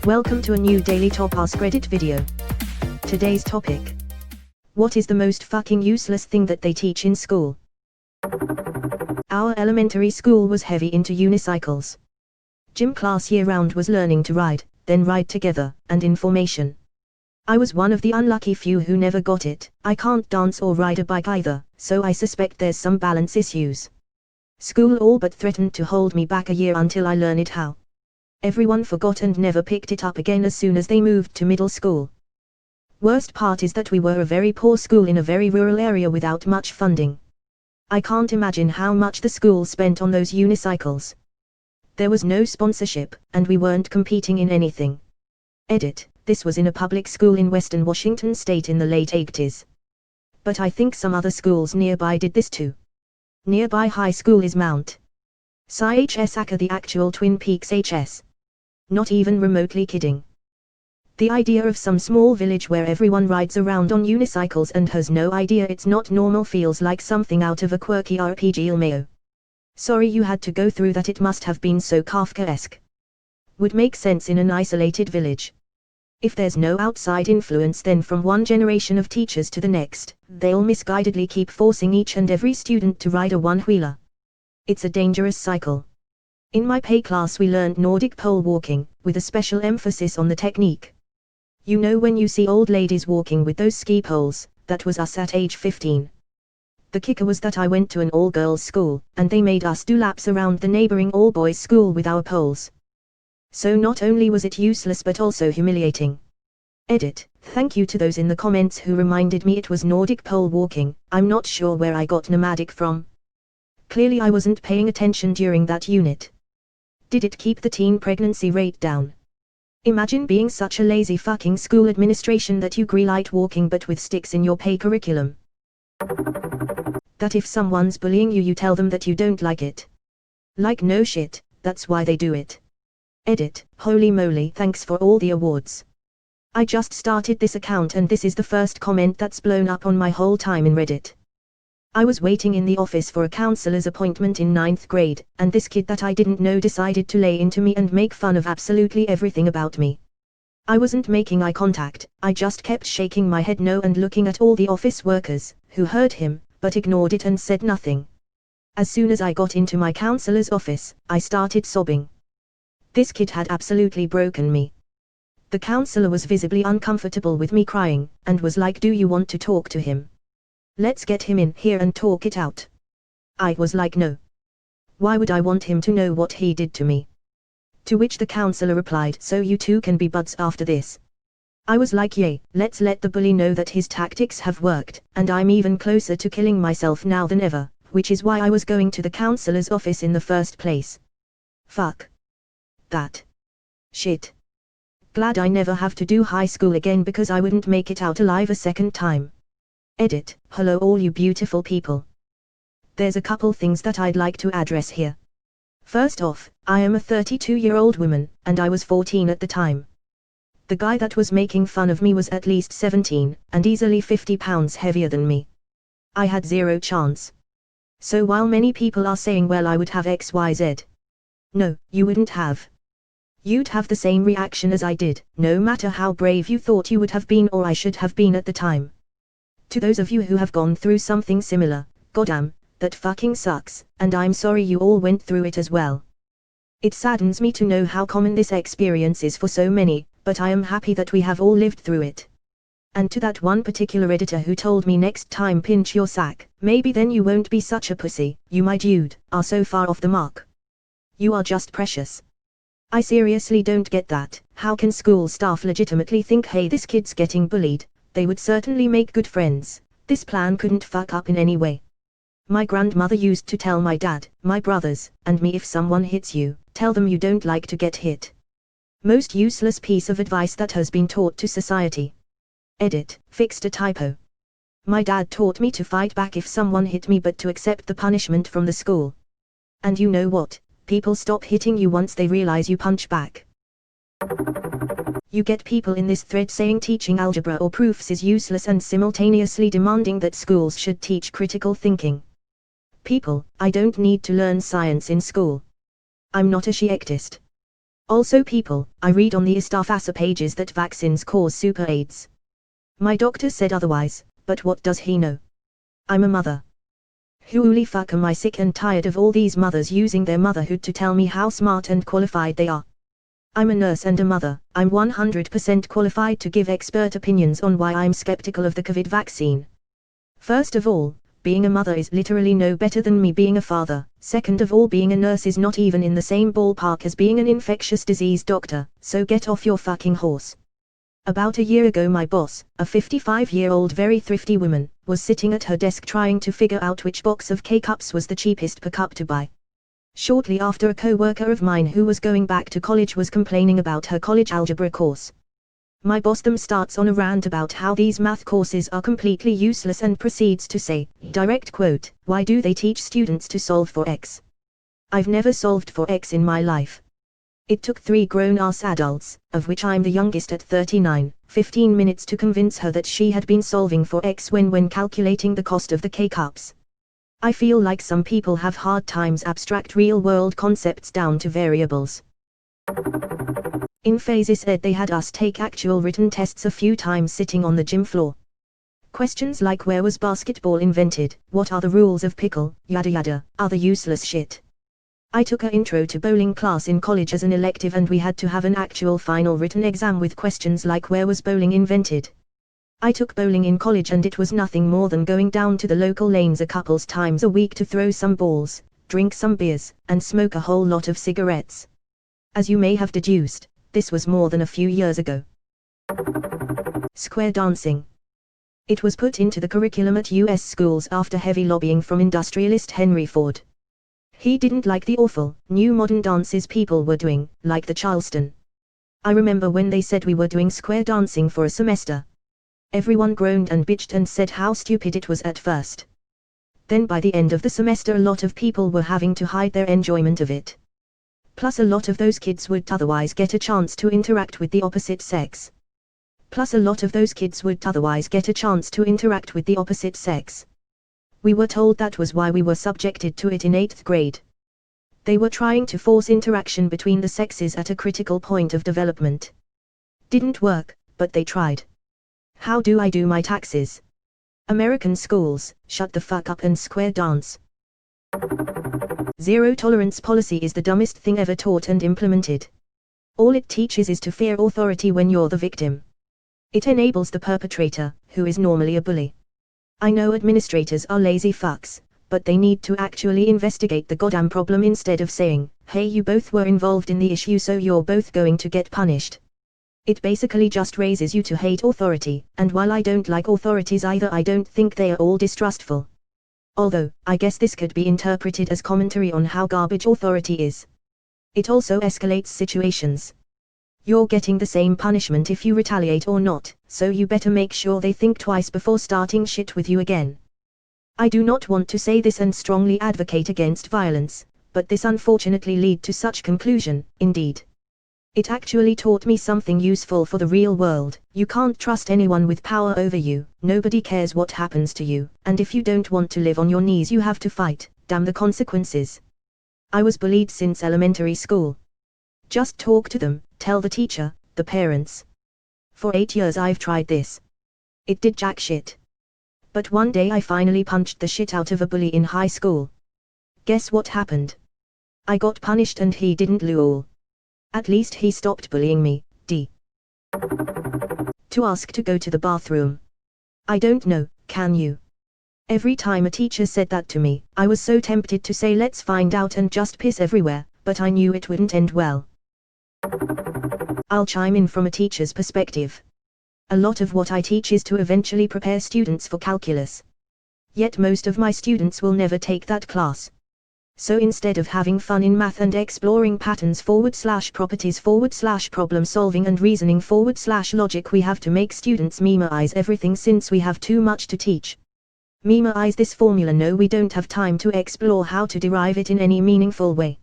Welcome to a new daily top Askreddit video. Today's topic. What is the most fucking useless thing that they teach in school? Our elementary school was heavy into unicycles. Gym class year-round was learning to ride, then ride together, and information. I was one of the unlucky few who never got it. I can't dance or ride a bike either, so I suspect there's some balance issues. School all but threatened to hold me back a year until I learned how. Everyone forgot and never picked it up again as soon as they moved to middle school. Worst part is that we were a very poor school in a very rural area without much funding. I can't imagine how much the school spent on those unicycles. There was no sponsorship, and we weren't competing in anything. Edit, this was in a public school in Western Washington state in the late 80s. But I think some other schools nearby did this too. Nearby high school is Mount Cy HS Aka, the actual Twin Peaks HS. Not even remotely kidding. The idea of some small village where everyone rides around on unicycles and has no idea it's not normal feels like something out of a quirky RPG Ilmeo. Sorry you had to go through that, it must have been so Kafkaesque. Would make sense in an isolated village. If there's no outside influence, then from one generation of teachers to the next, they'll misguidedly keep forcing each and every student to ride a one-wheeler. It's a dangerous cycle. In my PE class we learned Nordic pole walking, with a special emphasis on the technique. You know, when you see old ladies walking with those ski poles, that was us at age 15. The kicker was that I went to an all-girls school, and they made us do laps around the neighboring all-boys school with our poles. So not only was it useless but also humiliating. Edit, thank you to those in the comments who reminded me it was Nordic pole walking. I'm not sure where I got nomadic from. Clearly I wasn't paying attention during that unit. Did it keep the teen pregnancy rate down? Imagine being such a lazy fucking school administration that you greenlight walking but with sticks in your PE curriculum. That if someone's bullying you, you tell them that you don't like it. Like no shit, that's why they do it. Edit, holy moly, thanks for all the awards. I just started this account and this is the first comment that's blown up on my whole time in Reddit. I was waiting in the office for a counselor's appointment in 9th grade, and this kid that I didn't know decided to lay into me and make fun of absolutely everything about me. I wasn't making eye contact, I just kept shaking my head no and looking at all the office workers, who heard him, but ignored it and said nothing. As soon as I got into my counselor's office, I started sobbing. This kid had absolutely broken me. The counselor was visibly uncomfortable with me crying, and was like, "Do you want to talk to him? Let's get him in here and talk it out." I was like, no. Why would I want him to know what he did to me? To which the counselor replied, "So you two can be buds after this." I was like, yay, let's let the bully know that his tactics have worked, and I'm even closer to killing myself now than ever, which is why I was going to the counselor's office in the first place. Fuck that shit. Glad I never have to do high school again because I wouldn't make it out alive a second time. Edit, hello all you beautiful people. There's a couple things that I'd like to address here. First off, I am a 32-year-old woman, and I was 14 at the time. The guy that was making fun of me was at least 17, and easily 50 pounds heavier than me. I had zero chance. So while many people are saying, well, I would have XYZ. No, you wouldn't have. You'd have the same reaction as I did, no matter how brave you thought you would have been or I should have been at the time. To those of you who have gone through something similar, goddamn, that fucking sucks, and I'm sorry you all went through it as well. It saddens me to know how common this experience is for so many, but I am happy that we have all lived through it. And to that one particular editor who told me next time pinch your sack, maybe then you won't be such a pussy, you my dude, are so far off the mark. You are just precious. I seriously don't get that. How can school staff legitimately think, hey, this kid's getting bullied? They would certainly make good friends. This plan couldn't fuck up in any way. My grandmother used to tell my dad, my brothers, and me, if someone hits you, tell them you don't like to get hit. Most useless piece of advice that has been taught to society. Edit, fixed a typo. My dad taught me to fight back if someone hit me but to accept the punishment from the school. And you know what? People stop hitting you once they realize you punch back. You get people in this thread saying teaching algebra or proofs is useless and simultaneously demanding that schools should teach critical thinking. People, I don't need to learn science in school. I'm not a shiectist. Also people, I read on the Istafasa pages that vaccines cause super AIDS. My doctor said otherwise, but what does he know? I'm a mother. Holy fuck, am I sick and tired of all these mothers using their motherhood to tell me how smart and qualified they are. I'm a nurse and a mother, I'm 100% qualified to give expert opinions on why I'm skeptical of the COVID vaccine. First of all, being a mother is literally no better than me being a father. Second of all, being a nurse is not even in the same ballpark as being an infectious disease doctor, so get off your fucking horse. About a year ago my boss, a 55-year-old very thrifty woman, was sitting at her desk trying to figure out which box of K-cups was the cheapest per cup to buy. Shortly after, a co-worker of mine who was going back to college was complaining about her college algebra course. My boss then starts on a rant about how these math courses are completely useless and proceeds to say, direct quote, "Why do they teach students to solve for X? I've never solved for X in my life." It took 3 grown-ass adults, of which I'm the youngest at 39, 15 minutes to convince her that she had been solving for X when calculating the cost of the K-cups. I feel like some people have hard times abstract real-world concepts down to variables. In phases ed they had us take actual written tests a few times sitting on the gym floor. Questions like where was basketball invented, what are the rules of pickle, yada yada, other useless shit. I took an intro to bowling class in college as an elective and we had to have an actual final written exam with questions like where was bowling invented. I took bowling in college and it was nothing more than going down to the local lanes a couple times a week to throw some balls, drink some beers, and smoke a whole lot of cigarettes. As you may have deduced, this was more than a few years ago. Square dancing. It was put into the curriculum at US schools after heavy lobbying from industrialist Henry Ford. He didn't like the awful, new modern dances people were doing, like the Charleston. I remember when they said we were doing square dancing for a semester. Everyone groaned and bitched and said how stupid it was at first. Then by the end of the semester a lot of people were having to hide their enjoyment of it. Plus a lot of those kids would otherwise get a chance to interact with the opposite sex. We were told that was why we were subjected to it in 8th grade. They were trying to force interaction between the sexes at a critical point of development. Didn't work, but they tried. How do I do my taxes? American schools, shut the fuck up and square dance. Zero tolerance policy is the dumbest thing ever taught and implemented. All it teaches is to fear authority when you're the victim. It enables the perpetrator, who is normally a bully. I know administrators are lazy fucks, but they need to actually investigate the goddamn problem instead of saying, hey, you both were involved in the issue so you're both going to get punished. It basically just raises you to hate authority, and while I don't like authorities either, I don't think they are all distrustful. Although, I guess this could be interpreted as commentary on how garbage authority is. It also escalates situations. You're getting the same punishment if you retaliate or not, so you better make sure they think twice before starting shit with you again. I do not want to say this and strongly advocate against violence, but this unfortunately led to such conclusion, indeed. It actually taught me something useful for the real world. You can't trust anyone with power over you, nobody cares what happens to you, and if you don't want to live on your knees you have to fight, damn the consequences. I was bullied since elementary school. Just talk to them, tell the teacher, the parents. For 8 years I've tried this. It did jack shit. But one day I finally punched the shit out of a bully in high school. Guess what happened? I got punished and he didn't lol. At least he stopped bullying me. To ask to go to the bathroom. I don't know, can you? Every time a teacher said that to me, I was so tempted to say let's find out and just piss everywhere, but I knew it wouldn't end well. I'll chime in from a teacher's perspective. A lot of what I teach is to eventually prepare students for calculus. Yet most of my students will never take that class. So instead of having fun in math and exploring patterns / properties / problem solving and reasoning / logic, we have to make students memorize everything since we have too much to teach. Memorize this formula, no we don't have time to explore how to derive it in any meaningful way.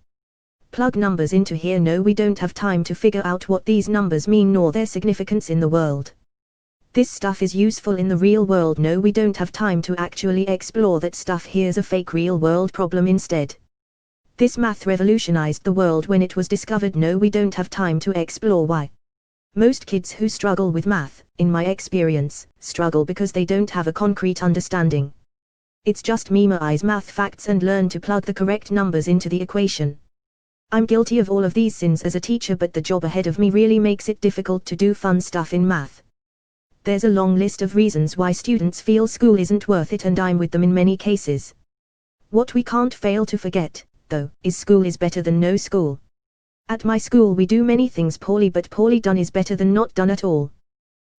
Plug numbers into here, no we don't have time to figure out what these numbers mean nor their significance in the world. This stuff is useful in the real world, no we don't have time to actually explore that stuff, here's a fake real world problem instead. This math revolutionized the world when it was discovered. No, we don't have time to explore why. Most kids who struggle with math, in my experience, struggle because they don't have a concrete understanding. It's just memorize math facts and learn to plug the correct numbers into the equation. I'm guilty of all of these sins as a teacher, but the job ahead of me really makes it difficult to do fun stuff in math. There's a long list of reasons why students feel school isn't worth it, and I'm with them in many cases. What we can't fail to forget, though, is school is better than no school. At my school we do many things poorly, but poorly done is better than not done at all.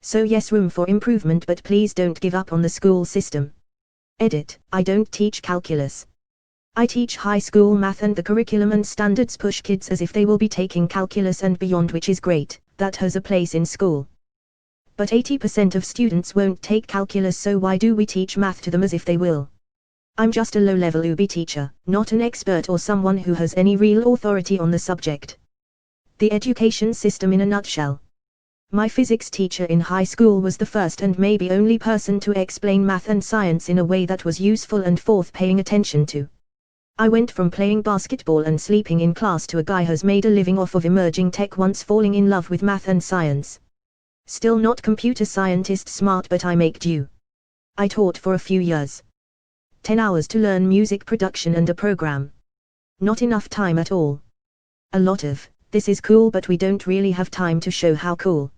So yes, room for improvement, but please don't give up on the school system. Edit: I don't teach calculus. I teach high school math, and the curriculum and standards push kids as if they will be taking calculus and beyond, which is great. That has a place in school. But 80% of students won't take calculus, so why do we teach math to them as if they will? I'm just a low-level UB teacher, not an expert or someone who has any real authority on the subject. The education system in a nutshell. My physics teacher in high school was the first and maybe only person to explain math and science in a way that was useful and worth paying attention to. I went from playing basketball and sleeping in class to a guy who's made a living off of emerging tech, once falling in love with math and science. Still not computer scientist smart, but I make do. I taught for a few years. 10 hours to learn music production and a program. Not enough time at all. A lot of, this is cool, but we don't really have time to show how cool.